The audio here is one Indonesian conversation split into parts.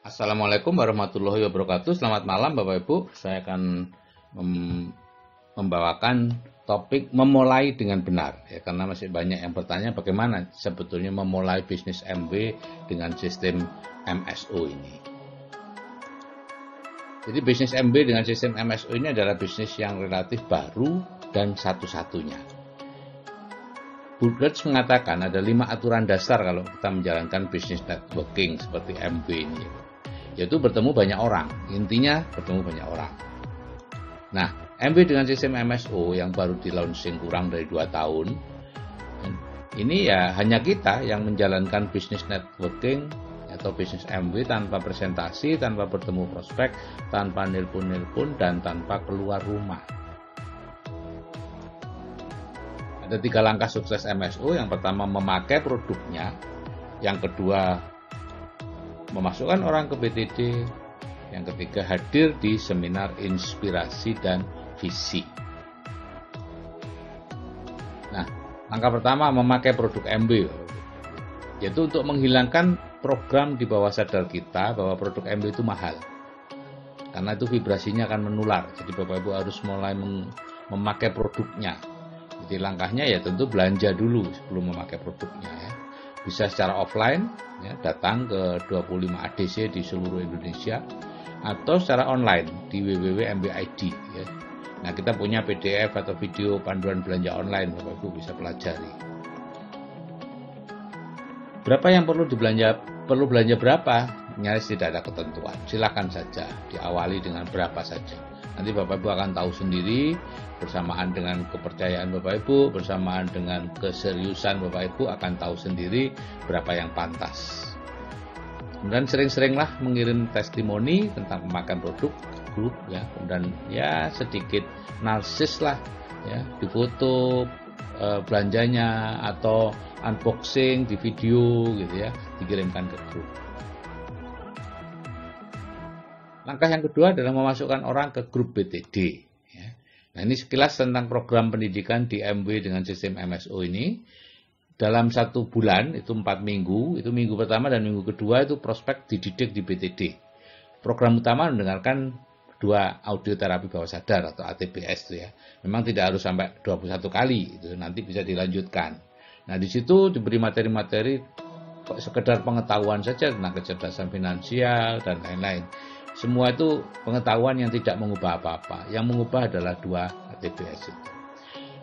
Assalamualaikum warahmatullahi wabarakatuh. Selamat malam Bapak Ibu. Saya akan membawakan topik memulai dengan benar ya, karena masih banyak yang bertanya bagaimana sebetulnya memulai bisnis MB dengan sistem MSO ini. Jadi bisnis MB dengan sistem MSO ini adalah bisnis yang relatif baru dan satu-satunya. Bullrich mengatakan ada 5 aturan dasar kalau kita menjalankan bisnis networking seperti MB ini, yaitu bertemu banyak orang. Intinya bertemu banyak orang. Nah, MB dengan sistem MSO yang baru di launching kurang dari 2 tahun, ini ya hanya kita yang menjalankan bisnis networking atau bisnis MB tanpa presentasi, tanpa bertemu prospek, tanpa nelpon-nelpon, dan tanpa keluar rumah. Ada 3 langkah sukses MSO. Yang pertama, memakai produknya. Yang kedua, memasukkan orang ke BTD. Yang ketiga, hadir di seminar inspirasi dan visi. Nah, langkah pertama, memakai produk MB, yaitu untuk menghilangkan program di bawah sadar kita bahwa produk MB itu mahal. Karena itu vibrasinya akan menular. Jadi Bapak Ibu harus mulai memakai produknya. Jadi langkahnya ya tentu belanja dulu sebelum memakai produknya ya. Bisa secara offline ya, datang ke 25 ADC di seluruh Indonesia, atau secara online di www.mb.id ya. Nah, kita punya PDF atau video panduan belanja online, Bapak Ibu bisa pelajari. Berapa yang perlu belanja berapa? Nyaris tidak ada ketentuan. Silakan saja diawali dengan berapa saja. Nanti Bapak Ibu akan tahu sendiri, bersamaan dengan kepercayaan Bapak Ibu, bersamaan dengan keseriusan Bapak Ibu akan tahu sendiri berapa yang pantas. Kemudian sering-seringlah mengirim testimoni tentang pemakaian produk grup ya, kemudian ya sedikit narsis lah ya, difoto belanjanya atau unboxing di video gitu ya, dikirimkan ke grup. Langkah yang kedua adalah memasukkan orang ke grup BTD ya. Nah, ini sekilas tentang program pendidikan di MB dengan sistem MSO ini. Dalam 1 bulan, itu 4 minggu, itu minggu pertama dan minggu kedua itu prospek dididik di BTD. Program utama mendengarkan 2 audio terapi bawah sadar atau ATBS itu ya. Memang tidak harus sampai 21 kali, itu nanti bisa dilanjutkan. Nah, di situ diberi materi-materi sekedar pengetahuan saja tentang kecerdasan finansial dan lain-lain. Semua itu pengetahuan yang tidak mengubah apa-apa. Yang mengubah adalah 2 ATBS itu.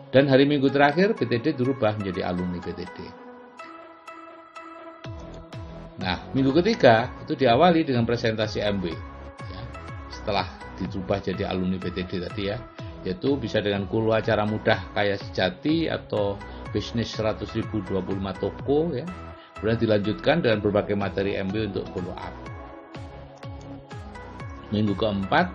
Dan hari Minggu terakhir BTD dirubah menjadi alumni BTD. Nah, minggu ketiga itu diawali dengan presentasi MB ya, setelah dirubah jadi alumni BTD tadi ya, yaitu bisa dengan kulo acara mudah kaya sejati atau bisnis 100.000 25 toko ya. Kemudian dilanjutkan dengan berbagai materi MB untuk follow up. Minggu keempat,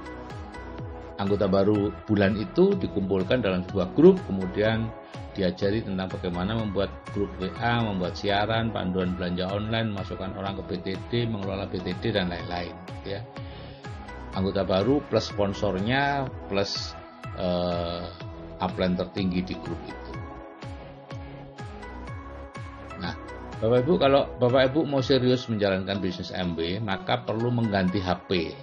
anggota baru bulan itu dikumpulkan dalam sebuah grup, kemudian diajari tentang bagaimana membuat grup WA, membuat siaran, panduan belanja online, masukkan orang ke BTD, mengelola BTD dan lain-lain ya. Anggota baru plus sponsornya plus upline tertinggi di grup itu. Nah, Bapak Ibu, kalau Bapak Ibu mau serius menjalankan bisnis MB, maka perlu mengganti HP.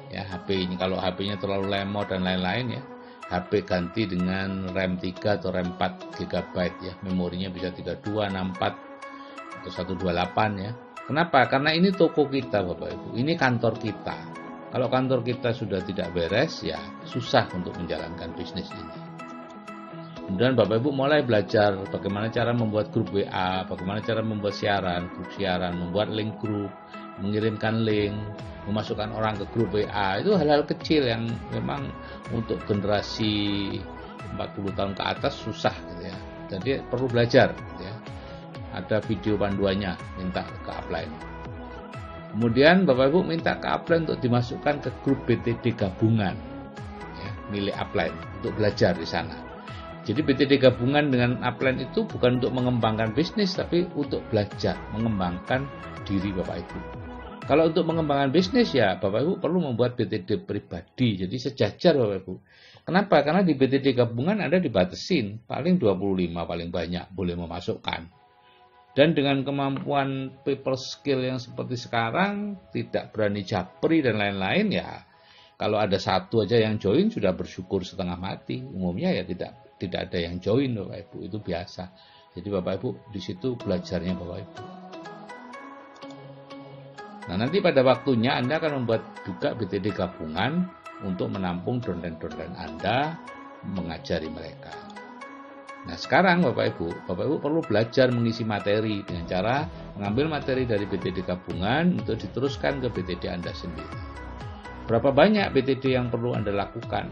Ya, HP ini kalau HP-nya terlalu lemot dan lain-lain ya, HP ganti dengan RAM 3 atau RAM 4 GB ya, memorinya bisa 32, 64 atau 128 ya. Kenapa? Karena ini toko kita Bapak Ibu, ini kantor kita. Kalau kantor kita sudah tidak beres ya susah untuk menjalankan bisnis ini. Kemudian Bapak Ibu mulai belajar bagaimana cara membuat grup WA, bagaimana cara membuat grup siaran, membuat link grup, mengirimkan link, memasukkan orang ke grup WA. Itu hal-hal kecil yang memang untuk generasi 40 tahun ke atas susah gitu ya. Jadi perlu belajar gitu ya. Ada video panduannya, minta ke upline. Kemudian Bapak Ibu minta ke upline untuk dimasukkan ke grup BTD gabungan ya, milik upline untuk belajar di sana. Jadi BTD gabungan dengan upline itu bukan untuk mengembangkan bisnis, tapi untuk belajar, mengembangkan diri Bapak Ibu. Kalau untuk mengembangkan bisnis ya Bapak Ibu perlu membuat BTD pribadi, jadi sejajar Bapak Ibu. Kenapa? Karena di BTD gabungan Anda dibatasin, paling 25 paling banyak boleh memasukkan. Dan dengan kemampuan people skill yang seperti sekarang, tidak berani japri dan lain-lain, ya kalau ada satu aja yang join sudah bersyukur setengah mati. Umumnya ya tidak ada yang join Bapak Ibu, itu biasa. Jadi Bapak Ibu di situ belajarnya Bapak Ibu. Nah, nanti pada waktunya Anda akan membuat juga BTD gabungan untuk menampung donden-donden Anda, mengajari mereka. Nah, sekarang Bapak Ibu perlu belajar mengisi materi dengan cara mengambil materi dari BTD gabungan untuk diteruskan ke BTD Anda sendiri. Berapa banyak BTD yang perlu Anda lakukan?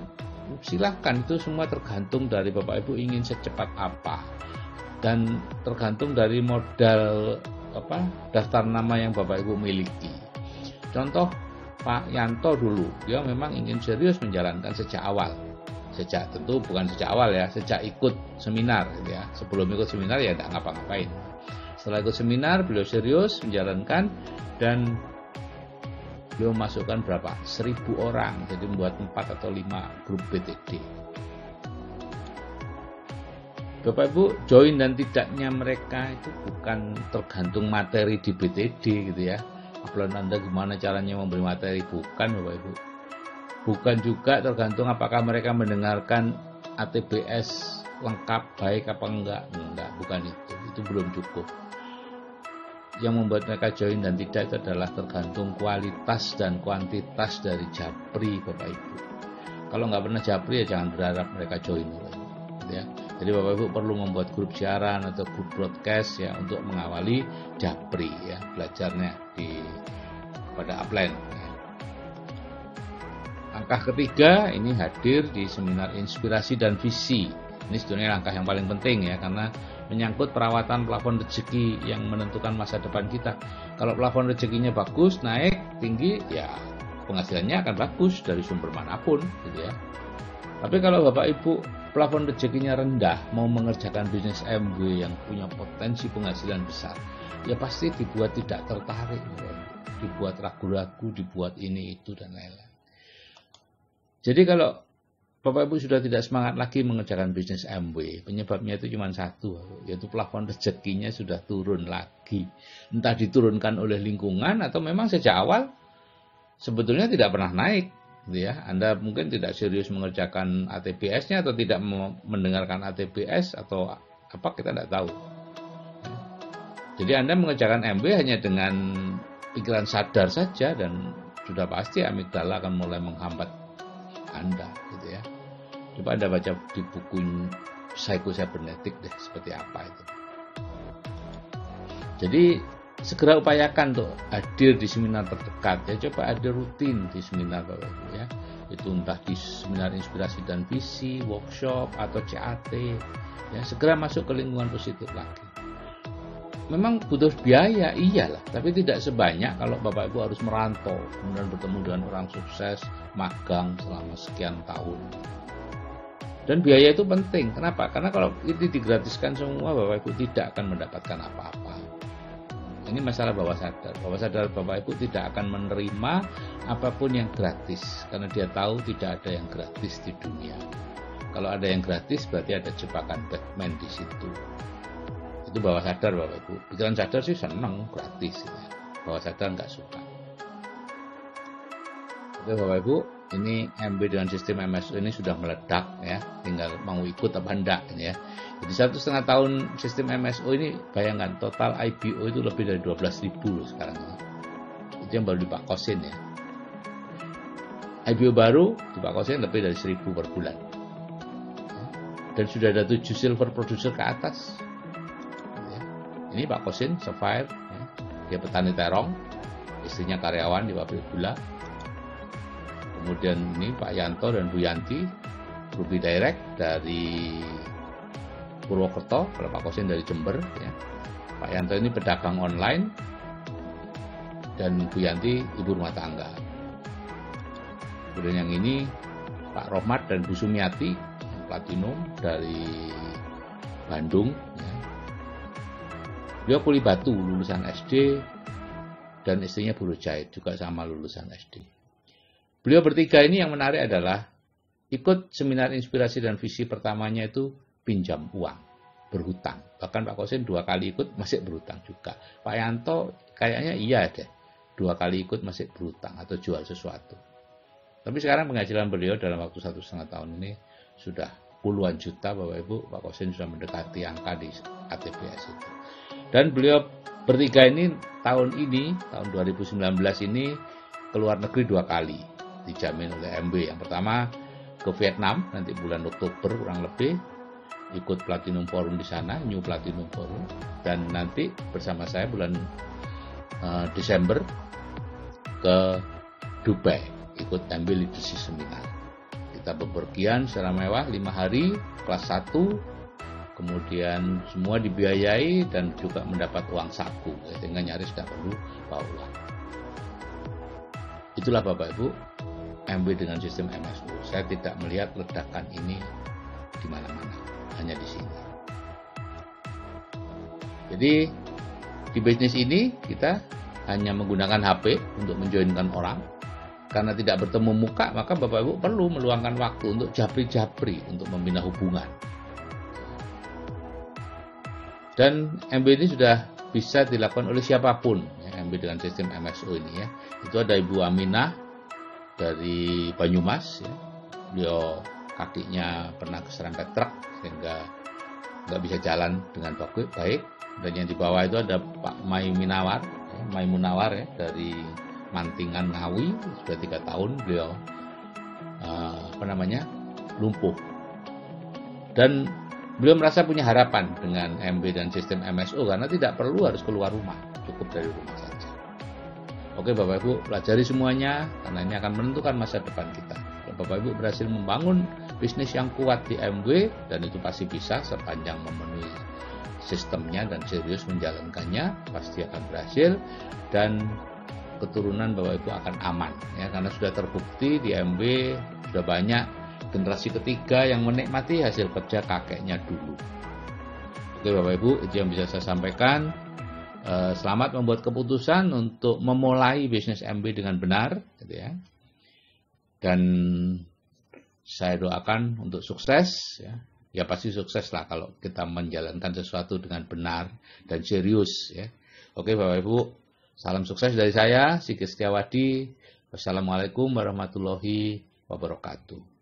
Silahkan, itu semua tergantung dari Bapak Ibu ingin secepat apa. Dan tergantung dari modal daftar nama yang Bapak Ibu miliki. Contoh Pak Yanto dulu, dia memang ingin serius menjalankan sejak awal. Tentu bukan sejak awal ya, sejak ikut seminar gitu ya. Sebelum ikut seminar ya tidak ngapa-ngapain. Setelah ikut seminar beliau serius menjalankan dan beliau masukkan berapa? 1.000 orang, jadi membuat 4 atau 5 grup BTD. Bapak Ibu, join dan tidaknya mereka itu bukan tergantung materi di BTD gitu ya. Apalagi Anda gimana caranya memberi materi, bukan Bapak Ibu. Bukan juga tergantung apakah mereka mendengarkan ATBS lengkap, baik apa enggak, bukan itu. Itu belum cukup. Yang membuat mereka join dan tidak itu adalah tergantung kualitas dan kuantitas dari japri Bapak Ibu. Kalau nggak pernah japri ya jangan berharap mereka join Bapak Ibu. Ya. Jadi Bapak Ibu perlu membuat grup siaran atau grup broadcast ya untuk mengawali japri ya, belajarnya kepada upline. Langkah ketiga ini hadir di seminar inspirasi dan visi. Ini sebenarnya langkah yang paling penting ya, karena menyangkut perawatan plafon rezeki yang menentukan masa depan kita. Kalau plafon rezekinya bagus, naik, tinggi, ya penghasilannya akan bagus dari sumber manapun gitu ya. Tapi kalau Bapak Ibu plafon rezekinya rendah, mau mengerjakan bisnis MW yang punya potensi penghasilan besar, ya pasti dibuat tidak tertarik, dibuat ragu-ragu, dibuat ini itu dan lain-lain. Jadi kalau Bapak Ibu sudah tidak semangat lagi mengerjakan bisnis MW, penyebabnya itu cuma satu, yaitu plafon rezekinya sudah turun lagi. Entah diturunkan oleh lingkungan atau memang sejak awal sebetulnya tidak pernah naik. Gitu ya. Anda mungkin tidak serius mengerjakan ATBS-nya atau tidak mendengarkan ATBS atau apa, kita tidak tahu. Jadi Anda mengerjakan MW hanya dengan pikiran sadar saja dan sudah pasti amigdala akan mulai menghambat Anda gitu ya. Coba Anda baca di buku Psycho-Cybernetic deh seperti apa itu. Jadi segera upayakan tuh hadir di seminar terdekat ya. Coba ada rutin di seminar Bapak Ibu ya. Itu entah di seminar inspirasi dan visi, workshop atau CAT ya. Segera masuk ke lingkungan positif lagi. Memang butuh biaya, iyalah, tapi tidak sebanyak kalau Bapak Ibu harus merantau, kemudian bertemu dengan orang sukses, magang selama sekian tahun. Dan biaya itu penting, kenapa? Karena kalau itu digratiskan semua, Bapak Ibu tidak akan mendapatkan apa-apa. Ini masalah bawah sadar Bapak Ibu tidak akan menerima apapun yang gratis, karena dia tahu tidak ada yang gratis di dunia. Kalau ada yang gratis, berarti ada jebakan Batman di situ. Itu bawah sadar Bapak Ibu. Pikiran sadar sih senang gratis ya. Bawah sadar nggak suka. Oke Bapak Ibu, ini MB dengan sistem MSO ini sudah meledak ya. Tinggal mau ikut apa enggak ya. Jadi 1,5 tahun sistem MSO ini, bayangkan total IBO itu lebih dari 12.000 loh sekarang ini. Itu yang baru di Pak Kosin ya. IBO baru di Pak Kosin lebih dari 1.000 per bulan. Dan sudah ada 7 silver producer ke atas. Ini Pak Kosin, Sapphire, ya. Dia petani terong, istrinya karyawan di pabrik gula. Kemudian ini Pak Yanto dan Bu Yanti, Ruby Direct dari Purwokerto, kalau Pak Kosin dari Jember. Ya. Pak Yanto ini pedagang online, dan Bu Yanti ibu rumah tangga. Kemudian yang ini Pak Rohmat dan Bu Sumiati, Platinum dari Bandung. Ya. Beliau kuli batu, lulusan SD, dan istrinya buruh jahit, juga sama lulusan SD. Beliau bertiga ini yang menarik adalah ikut seminar inspirasi dan visi pertamanya itu pinjam uang. berhutang. Bahkan Pak Kosin 2 kali ikut masih berhutang juga. Pak Yanto kayaknya iya deh, 2 kali ikut masih berhutang atau jual sesuatu. Tapi sekarang penghasilan beliau dalam waktu 1,5 tahun ini sudah puluhan juta Bapak Ibu. Pak Kosin sudah mendekati angka di ATBS itu. Dan beliau bertiga ini tahun 2019 ini keluar negeri 2 kali dijamin oleh MB. Yang pertama ke Vietnam nanti bulan Oktober kurang lebih, ikut Platinum Forum di sana, New Platinum Forum, dan nanti bersama saya bulan Desember ke Dubai ikut MB Leadership Seminar. Kita bepergian secara mewah 5 hari kelas 1, kemudian semua dibiayai dan juga mendapat uang saku, sehingga nyaris tidak perlu bawa uang. Itulah Bapak Ibu MB dengan sistem MSU. Saya tidak melihat ledakan ini di mana-mana, hanya di sini. Jadi di bisnis ini kita hanya menggunakan HP untuk menjoinkan orang. Karena tidak bertemu muka, maka Bapak Ibu perlu meluangkan waktu untuk japri-japri untuk membina hubungan. Dan MB ini sudah bisa dilakukan oleh siapapun, ya, MB dengan sistem MSO ini ya. Itu ada Ibu Aminah dari Banyumas, ya. Beliau kakinya pernah keserempet truk sehingga nggak bisa jalan dengan baik. Dan yang di bawah itu ada Pak Maimunawar ya, dari Mantingan Ngawi, sudah 3 tahun beliau lumpuh. Dan beliau merasa punya harapan dengan MB dan sistem MSO karena tidak perlu harus keluar rumah, cukup dari rumah saja. Oke Bapak Ibu, pelajari semuanya karena ini akan menentukan masa depan kita. Kalau Bapak Ibu berhasil membangun bisnis yang kuat di MB, dan itu pasti bisa sepanjang memenuhi sistemnya dan serius menjalankannya, pasti akan berhasil, dan keturunan Bapak Ibu akan aman ya, karena sudah terbukti di MB sudah banyak generasi ketiga yang menikmati hasil kerja kakeknya dulu. Oke Bapak Ibu, itu yang bisa saya sampaikan. Selamat membuat keputusan untuk memulai bisnis MB dengan benar gitu ya. Dan saya doakan untuk sukses ya. Ya pasti sukses lah kalau kita menjalankan sesuatu dengan benar dan serius ya. Oke Bapak Ibu, salam sukses dari saya, Sigit Setiawadi. Wassalamualaikum warahmatullahi wabarakatuh.